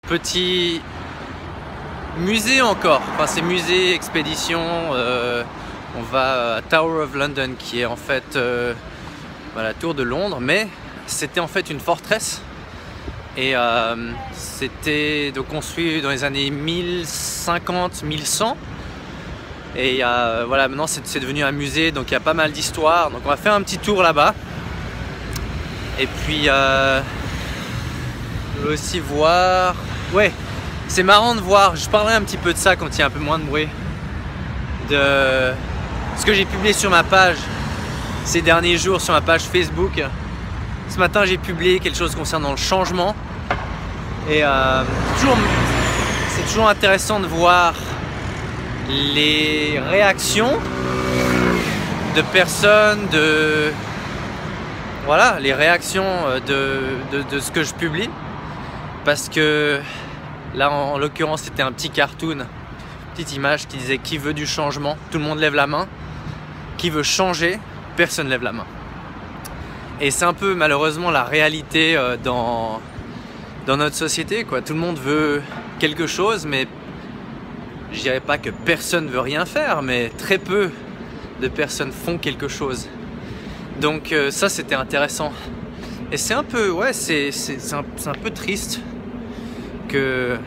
petit musée encore. Enfin, c'est musée, expédition. On va à Tower of London, qui est en fait la tour de Londres, mais c'était en fait une forteresse. Et c'était donc construit dans les années 1050-1100. Et voilà, maintenant c'est devenu un musée, donc il y a pas mal d'histoires. Donc on va faire un petit tour là-bas. Et puis je vais aussi voir. Ouais, c'est marrant de voir. Je parlerai un petit peu de ça quand il y a un peu moins de bruit. De ce que j'ai publié sur ma page ces derniers jours sur ma page Facebook. Ce matin j'ai publié quelque chose concernant le changement. Et c'est toujours intéressant de voir les réactions de personnes, voilà, les réactions de ce que je publie. Parce que là en l'occurrence c'était un petit cartoon, petite image qui disait qui veut du changement, tout le monde lève la main. Qui veut changer, personne lève la main. Et c'est un peu malheureusement la réalité dans notre société, quoi. Tout le monde veut quelque chose, mais je dirais pas que personne veut rien faire, mais très peu de personnes font quelque chose. Donc ça c'était intéressant. Et c'est un peu, ouais, c'est un peu triste que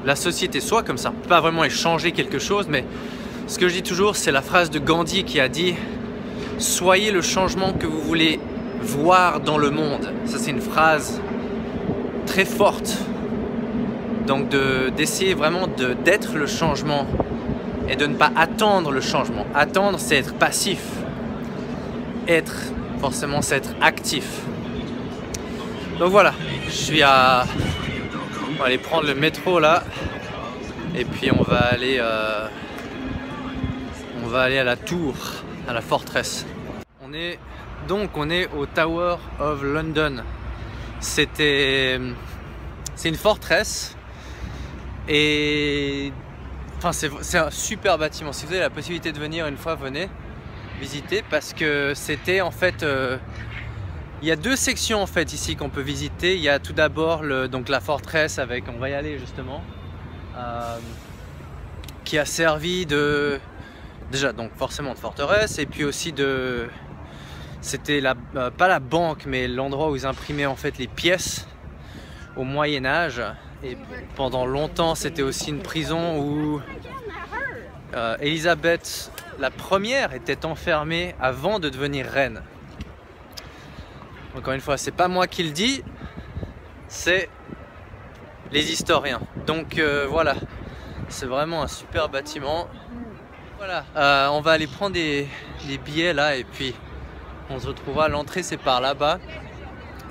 la société soit comme ça. On peut pas vraiment changer quelque chose, mais ce que je dis toujours, c'est la phrase de Gandhi qui a dit « Soyez le changement que vous voulez voir dans le monde ». Ça c'est une phrase très forte. Donc d'essayer vraiment d'être le changement et de ne pas attendre le changement. Attendre, c'est être passif. Être, forcément, c'est être actif. Donc voilà, on va aller prendre le métro là. Et puis on va aller à la tour, à la forteresse. On est au Tower of London. C'est une forteresse et enfin c'est un super bâtiment. Si vous avez la possibilité de venir une fois, venez visiter, parce que c'était en fait il y a deux sections en fait ici qu'on peut visiter. Il y a tout d'abord donc la forteresse avec, on va y aller justement, qui a servi déjà donc forcément de forteresse, et puis aussi c'était pas la banque, mais l'endroit où ils imprimaient en fait les pièces au Moyen-Âge. Et pendant longtemps, c'était aussi une prison où Élisabeth la première était enfermée avant de devenir reine. Encore une fois, c'est pas moi qui le dis, c'est les historiens. Donc voilà, c'est vraiment un super bâtiment. Voilà, on va aller prendre des billets là, et puis on se retrouvera. L'entrée c'est par là-bas.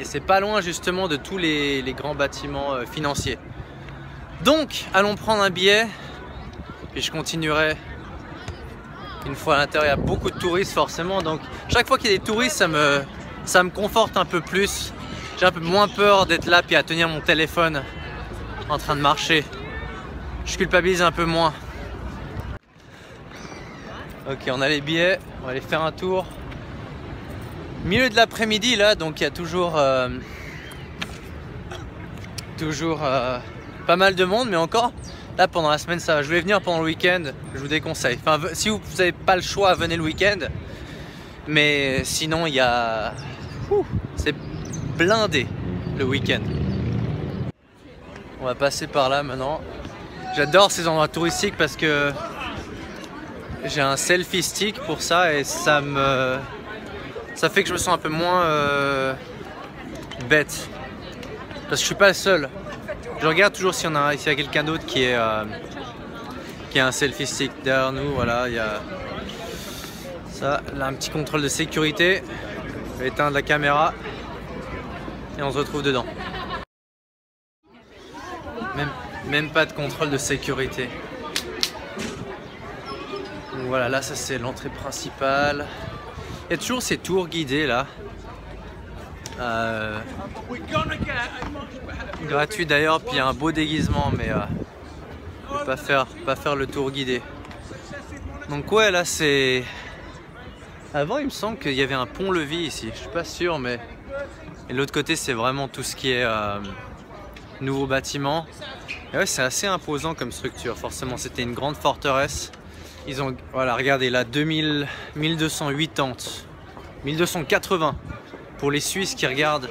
Et c'est pas loin justement de tous les grands bâtiments financiers. Donc allons prendre un billet. Puis je continuerai une fois à l'intérieur. Il y a beaucoup de touristes forcément. Donc chaque fois qu'il y a des touristes, ça me conforte un peu plus. J'ai un peu moins peur d'être là puis à tenir mon téléphone en train de marcher. Je culpabilise un peu moins. Ok, on a les billets. On va aller faire un tour. Milieu de l'après-midi là, donc il y a toujours pas mal de monde, mais encore là pendant la semaine ça va. Je voulais venir pendant le week-end, je vous déconseille. Enfin, si vous n'avez pas le choix, venez le week-end, mais sinon il y a c'est blindé le week-end. On va passer par là maintenant. J'adore ces endroits touristiques parce que j'ai un selfie stick pour ça, et ça fait que je me sens un peu moins bête, parce que je suis pas le seul. Je regarde toujours s'il y a quelqu'un d'autre qui a un selfie stick derrière nous. Voilà, il y a ça, là, un petit contrôle de sécurité. Je vais éteindre la caméra et on se retrouve dedans. Même pas de contrôle de sécurité. Donc voilà, là ça c'est l'entrée principale. Il y a toujours ces tours guidés là. Gratuit d'ailleurs, puis il y a un beau déguisement, mais pas faire le tour guidé. Donc ouais, là c'est... Avant il me semble qu'il y avait un pont-levis ici, je suis pas sûr, mais... Et l'autre côté c'est vraiment tout ce qui est nouveau bâtiment. Et ouais, c'est assez imposant comme structure, forcément. C'était une grande forteresse. Ils ont, voilà, regardez là, 1280, 1280. Pour les Suisses qui regardent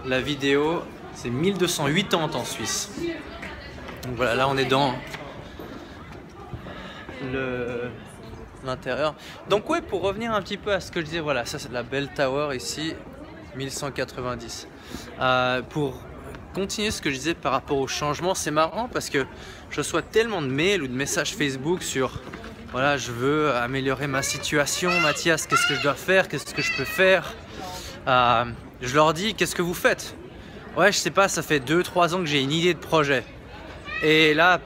la vidéo, c'est 1280 en Suisse. Donc voilà, là on est dans l'intérieur. Donc ouais, pour revenir un petit peu à ce que je disais, voilà, ça c'est la Bell Tower ici, 1190. Pour continuer ce que je disais par rapport au changement, c'est marrant parce que je reçois tellement de mails ou de messages Facebook sur voilà, je veux améliorer ma situation, Mathias, qu'est-ce que je dois faire, qu'est-ce que je peux faire. Je leur dis, qu'est-ce que vous faites? Ouais, je sais pas, ça fait 2-3 ans que j'ai une idée de projet. Et là,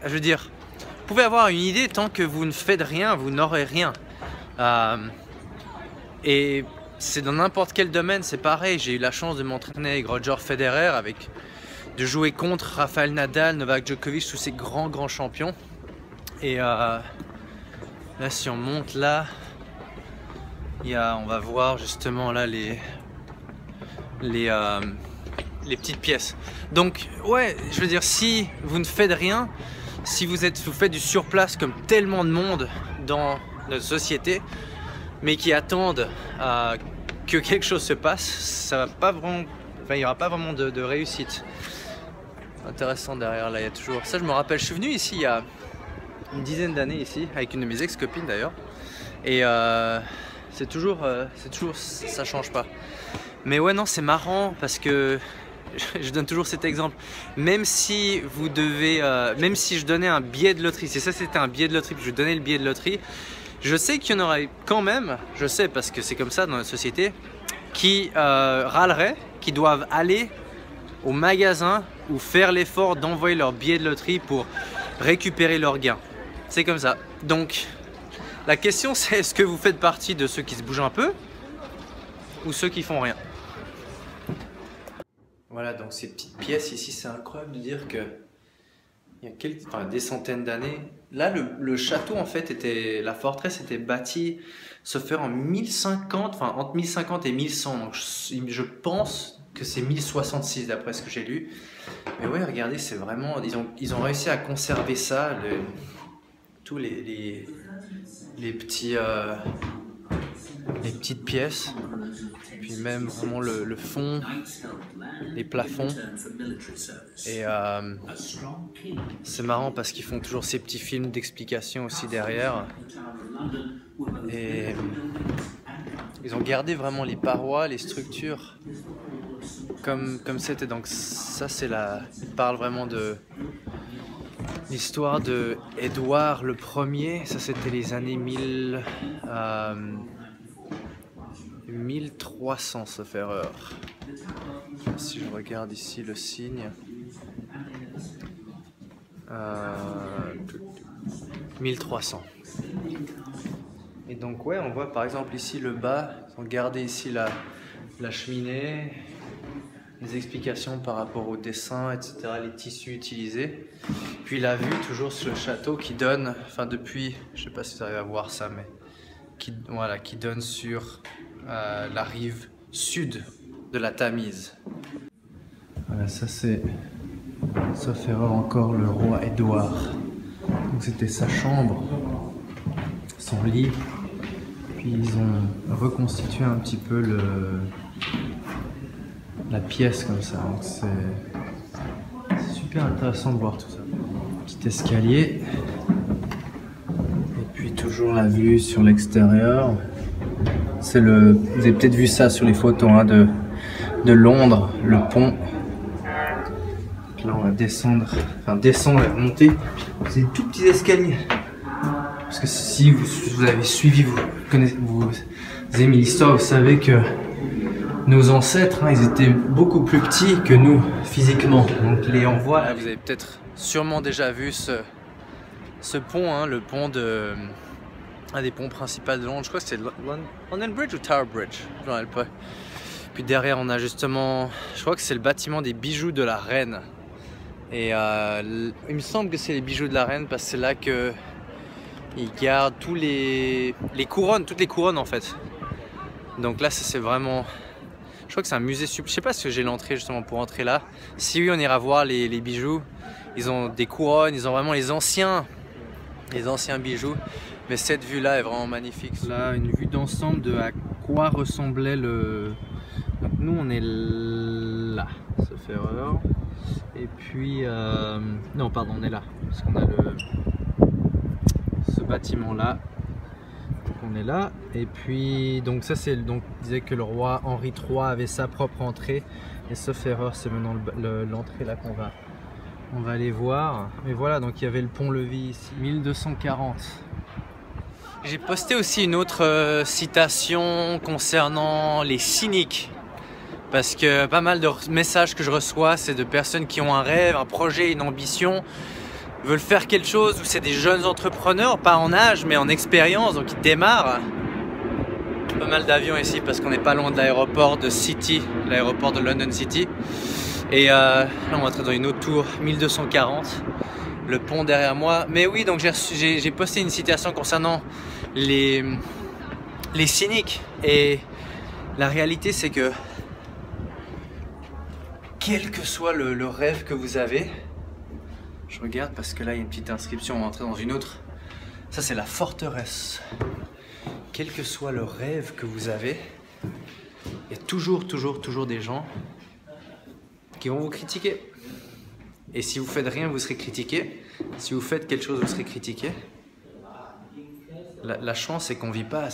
je veux dire, vous pouvez avoir une idée tant que vous ne faites rien, vous n'aurez rien. Et c'est dans n'importe quel domaine, c'est pareil. J'ai eu la chance de m'entraîner avec Roger Federer, de jouer contre Rafael Nadal, Novak Djokovic, tous ces grands champions. Et là, si on monte là, on va voir justement là les petites pièces. Donc ouais, je veux dire, si vous ne faites rien, si vous faites du surplace comme tellement de monde dans notre société, mais qui attendent que quelque chose se passe, ça va pas vraiment, il n'y aura pas vraiment de réussite. Intéressant, derrière là, il y a toujours ça. Je me rappelle, je suis venu ici il y a une dizaine d'années ici avec une de mes ex-copines d'ailleurs, et c'est toujours, ça change pas. Mais ouais, non, c'est marrant parce que je donne toujours cet exemple. Même si vous devez, même si je donnais un billet de loterie, c'est ça, c'était un billet de loterie, je donnais le billet de loterie, je sais qu'il y en aurait quand même, je sais parce que c'est comme ça dans notre société, qui râleraient, qui doivent aller au magasin ou faire l'effort d'envoyer leur billet de loterie pour récupérer leur gain. C'est comme ça. Donc la question c'est, est-ce que vous faites partie de ceux qui se bougent un peu ou ceux qui font rien? Voilà, donc ces petites pièces ici, c'est incroyable de dire que il y a des centaines d'années, là le château en fait la forteresse était bâtie, se faire en 1050, enfin entre 1050 et 1100, donc je pense que c'est 1066 d'après ce que j'ai lu. Mais ouais, regardez, c'est vraiment, ils ont réussi à conserver ça, tous les petites pièces, puis même vraiment le fond, les plafonds. Et c'est marrant parce qu'ils font toujours ces petits films d'explication aussi derrière. Et ils ont gardé vraiment les parois, les structures comme c'était. Donc ça, il parle vraiment de l'histoire de Édouard le Premier. Ça, c'était les années 1300, sauf erreur. Si je regarde ici le signe, 1300. Et donc ouais, on voit par exemple ici le bas, ils ont gardé ici la cheminée, les explications par rapport au dessin, etc., les tissus utilisés. Puis la vue toujours sur le château qui donne, enfin depuis, je sais pas si vous arrivez à voir ça, mais qui donne sur la rive sud de la Tamise. Voilà, ça c'est, sauf erreur encore, le roi Édouard. Donc c'était sa chambre, son lit. Puis ils ont reconstitué un petit peu la pièce comme ça. Donc c'est super intéressant de voir tout ça. Petit escalier. Et puis toujours la vue sur l'extérieur. C'est vous avez peut-être vu ça sur les photos hein, de Londres, le pont. Donc là on va descendre et monter. C'est des tout petits escaliers. Parce que si vous avez suivi, vous aimez l'histoire, vous savez que nos ancêtres, hein, ils étaient beaucoup plus petits que nous physiquement. Donc on voit là, vous avez peut-être sûrement déjà vu ce pont, hein, le pont un des ponts principaux de Londres. Je crois que c'est London Bridge ou Tower Bridge, je ne me rappelle pas. Puis derrière on a justement, je crois que c'est le bâtiment des bijoux de la reine. Et il me semble que c'est les bijoux de la reine parce que c'est là que ils gardent toutes les couronnes en fait. Donc là c'est vraiment, Je crois que c'est un musée. Je sais pas si j'ai l'entrée justement pour entrer là. Si oui, on ira voir les bijoux. Ils ont des couronnes, ils ont vraiment les anciens bijoux. Mais cette vue-là est vraiment magnifique. Là, une vue d'ensemble de à quoi ressemblait le... Donc nous, on est là, sauf erreur. Et puis... Non, pardon, on est là. Parce qu'on a ce bâtiment-là. Donc on est là. Et puis, donc ça, c'est... Donc, il disait que le roi Henri III avait sa propre entrée. Et sauf erreur, c'est maintenant l'entrée là qu'on va aller voir. Mais voilà, donc il y avait le pont-levis ici. 1240. J'ai posté aussi une autre citation concernant les cyniques. Parce que pas mal de messages que je reçois, c'est de personnes qui ont un rêve, un projet, une ambition, veulent faire quelque chose, ou c'est des jeunes entrepreneurs, pas en âge, mais en expérience, donc ils démarrent. Pas mal d'avions ici parce qu'on n'est pas loin de l'aéroport de City, l'aéroport de London City. Et là, on va entrer dans une autre tour, 1240. Le pont derrière moi. Mais oui, donc j'ai posté une citation concernant les cyniques. Et la réalité, c'est que quel que soit le rêve que vous avez, je regarde parce que là, il y a une petite inscription, on va entrer dans une autre. Ça, c'est la forteresse. Quel que soit le rêve que vous avez, il y a toujours des gens qui vont vous critiquer. Et si vous faites rien, vous serez critiqué. Si vous faites quelque chose, vous serez critiqué. La chance, c'est qu'on ne vit pas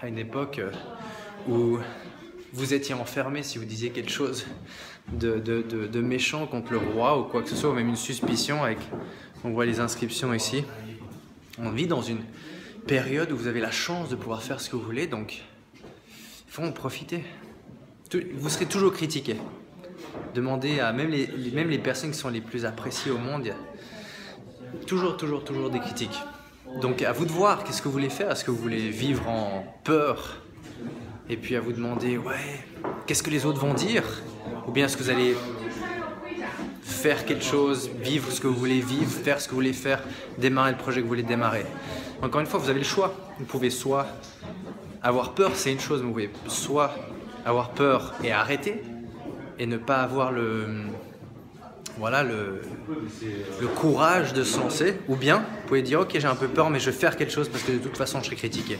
à une époque où vous étiez enfermé si vous disiez quelque chose de méchant contre le roi ou quoi que ce soit, ou même une suspicion. On voit les inscriptions ici. On vit dans une période où vous avez la chance de pouvoir faire ce que vous voulez, donc il faut en profiter. Vous serez toujours critiqué. Demandez à même les personnes qui sont les plus appréciées au monde, il y a toujours des critiques. Donc à vous de voir qu'est-ce que vous voulez faire. Est-ce que vous voulez vivre en peur? Et puis à vous demander, ouais, qu'est-ce que les autres vont dire? Ou bien est-ce que vous allez faire quelque chose, vivre ce que vous voulez vivre, faire ce que vous voulez faire, démarrer le projet que vous voulez démarrer? Encore une fois, vous avez le choix. Vous pouvez soit avoir peur, c'est une chose, mais vous pouvez soit avoir peur et arrêter, et ne pas avoir le courage de se lancer, ou bien vous pouvez dire ok, j'ai un peu peur mais je vais faire quelque chose parce que de toute façon je serai critiqué.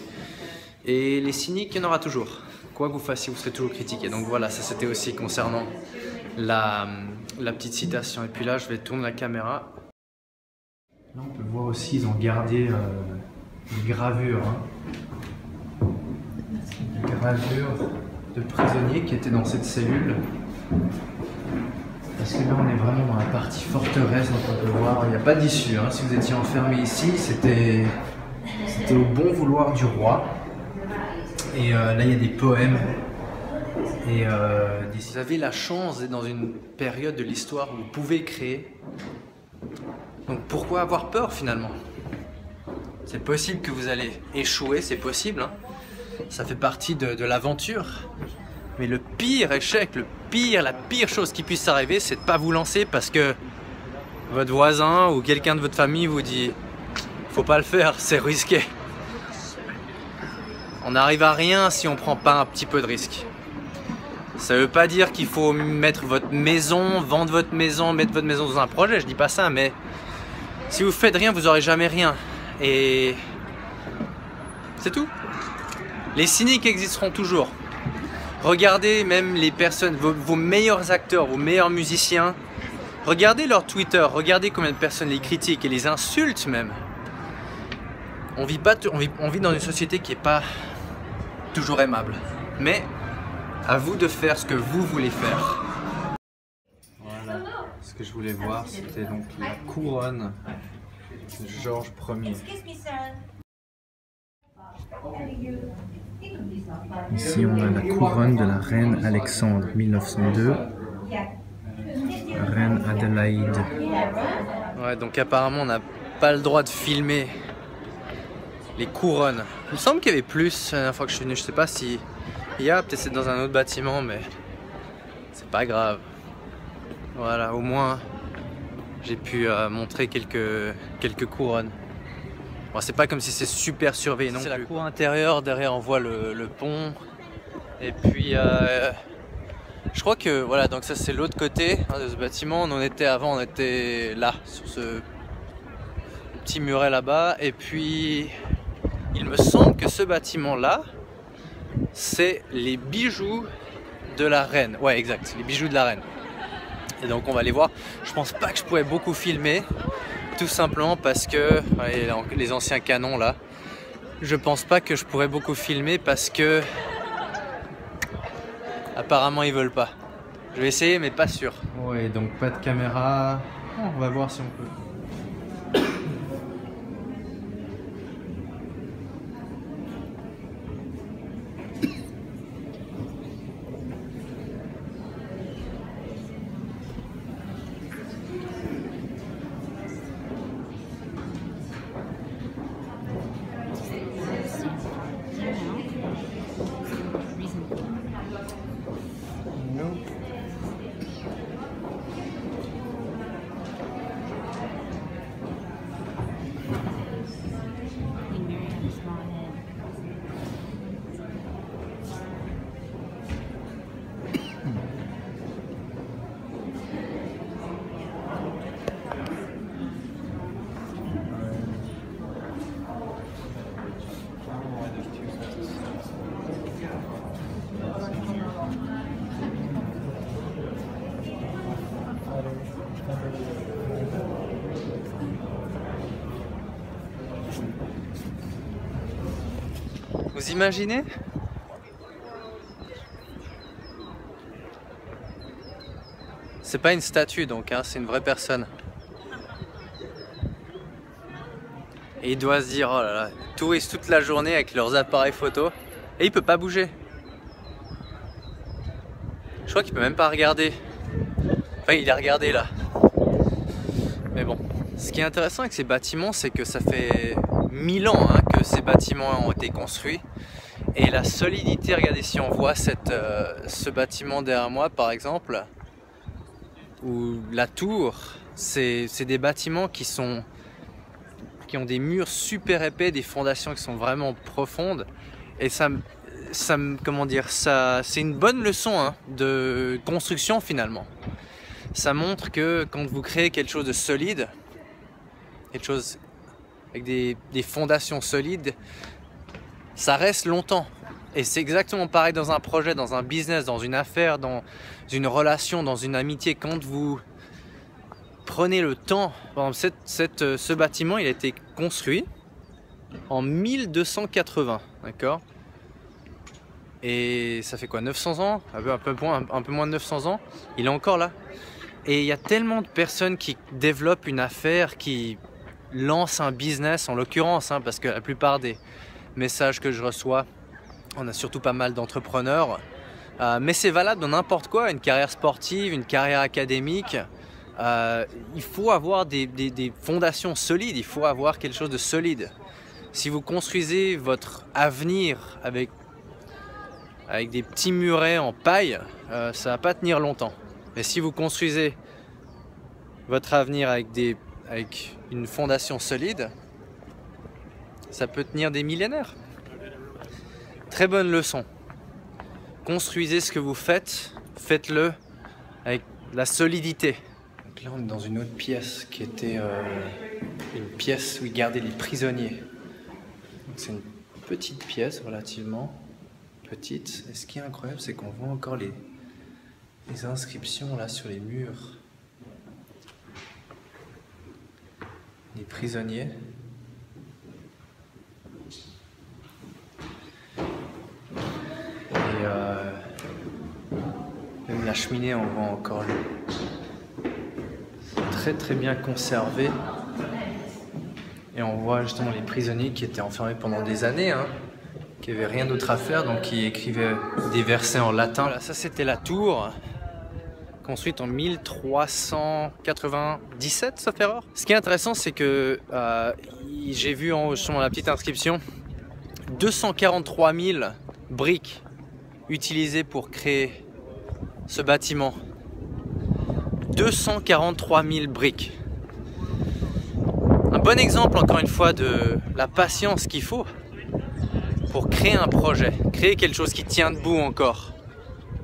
Et les cyniques, il y en aura toujours. Quoi que vous fassiez, vous serez toujours critiqué. Donc voilà, ça c'était aussi concernant la petite citation. Et puis là, je vais tourner la caméra. Là, on peut voir aussi, ils ont gardé des gravures. Des gravures de prisonniers qui étaient dans cette cellule. Parce que là, on est vraiment dans la partie forteresse, donc on peut voir, il n'y a pas d'issue. Si vous étiez enfermé ici, c'était au bon vouloir du roi. Et là, il y a des poèmes. Et vous avez la chance d'être dans une période de l'histoire où vous pouvez créer. Donc pourquoi avoir peur finalement? C'est possible que vous allez échouer, c'est possible. Ça fait partie de l'aventure. Mais le pire échec, la pire chose qui puisse arriver, c'est de ne pas vous lancer parce que votre voisin ou quelqu'un de votre famille vous dit « faut pas le faire, c'est risqué ». On n'arrive à rien si on ne prend pas un petit peu de risque. Ça ne veut pas dire qu'il faut mettre votre maison, vendre votre maison, mettre votre maison dans un projet, je dis pas ça, mais si vous faites rien, vous n'aurez jamais rien. Et c'est tout. Les cyniques existeront toujours. Regardez même les personnes, vos meilleurs acteurs, vos meilleurs musiciens, regardez leur Twitter, regardez combien de personnes les critiquent et les insultent même. On vit dans une société qui n'est pas toujours aimable. Mais à vous de faire ce que vous voulez faire. Voilà, ce que je voulais voir, c'était donc la couronne de Georges Ier. Ici, on a la couronne de la reine Alexandre, 1902. Reine Adélaïde. Ouais, donc apparemment, on n'a pas le droit de filmer les couronnes. Il me semble qu'il y avait plus la dernière fois que je suis venu. Je sais pas si il y a, peut-être c'est dans un autre bâtiment, mais c'est pas grave. Voilà, au moins j'ai pu montrer quelques couronnes. Bon, c'est pas comme si c'est super surveillé non plus. C'est la cour intérieure, derrière on voit le pont. Et puis Je crois que voilà, donc ça c'est l'autre côté de ce bâtiment. On en était avant, on était là, sur ce petit muret là-bas. Et puis, il me semble que ce bâtiment-là, c'est les bijoux de la reine. Ouais, exact, les bijoux de la reine. Et donc on va les voir. Je pense pas que je pourrais beaucoup filmer, tout simplement parce que les anciens canons là, je pense pas que je pourrais beaucoup filmer parce que apparemment ils veulent pas. Je vais essayer mais pas sûr. Ouais, donc pas de caméra. On va voir si on peut. Vous imaginez? C'est pas une statue donc, hein, c'est une vraie personne. Et il doit se dire, oh là là, touristes toute la journée avec leurs appareils photo et il peut pas bouger. Je crois qu'il peut même pas regarder. Enfin, il est regardé là. Mais bon, ce qui est intéressant avec ces bâtiments, c'est que ça fait 1000 ans hein, que ces bâtiments ont été construits. Et la solidité, regardez si on voit ce bâtiment derrière moi par exemple, ou la tour, c'est des bâtiments qui ont des murs super épais, des fondations qui sont vraiment profondes. Et comment dire, c'est une bonne leçon hein, de construction finalement. Ça montre que quand vous créez quelque chose de solide, quelque chose avec des fondations solides, ça reste longtemps. Et c'est exactement pareil dans un projet, dans un business, dans une affaire, dans une relation, dans une amitié. Quand vous prenez le temps, par exemple, ce bâtiment, il a été construit en 1280, d'accord? Et ça fait quoi, 900 ans? Un peu moins de 900 ans. Il est encore là. Et il y a tellement de personnes qui développent une affaire, qui lancent un business, en l'occurrence, hein, parce que la plupart des messages que je reçois, on a surtout pas mal d'entrepreneurs. Mais c'est valable dans n'importe quoi, une carrière sportive, une carrière académique. Il faut avoir des fondations solides, il faut avoir quelque chose de solide. Si vous construisez votre avenir avec des petits murets en paille, ça va pas tenir longtemps. Mais si vous construisez votre avenir avec une fondation solide, ça peut tenir des millénaires. Très bonne leçon. Construisez ce que vous faites, faites-le avec la solidité. Donc là on est dans une autre pièce qui était une pièce où ils gardaient les prisonniers. C'est une petite pièce relativement petite. Et ce qui est incroyable, c'est qu'on voit encore les inscriptions là sur les murs. Les prisonniers. Et même la cheminée, on voit encore très très bien conservé. Et on voit justement les prisonniers qui étaient enfermés pendant des années, hein, qui n'avaient rien d'autre à faire, donc qui écrivaient des versets en latin. Voilà, ça c'était la tour, construite en 1397, sauf erreur. Ce qui est intéressant, c'est que j'ai vu sur la petite inscription 243 000 briques utilisées pour créer ce bâtiment. 243 000 briques. Un bon exemple, encore une fois, de la patience qu'il faut pour créer un projet, créer quelque chose qui tient debout encore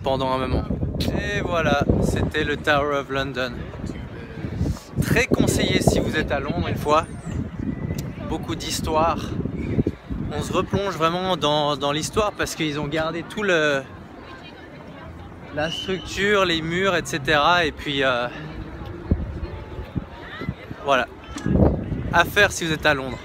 pendant un moment. Et voilà, c'était le Tower of London. Très conseillé si vous êtes à Londres une fois. Beaucoup d'histoire. On se replonge vraiment dans l'histoire parce qu'ils ont gardé tout la structure, les murs, etc. Et puis voilà, à faire si vous êtes à Londres.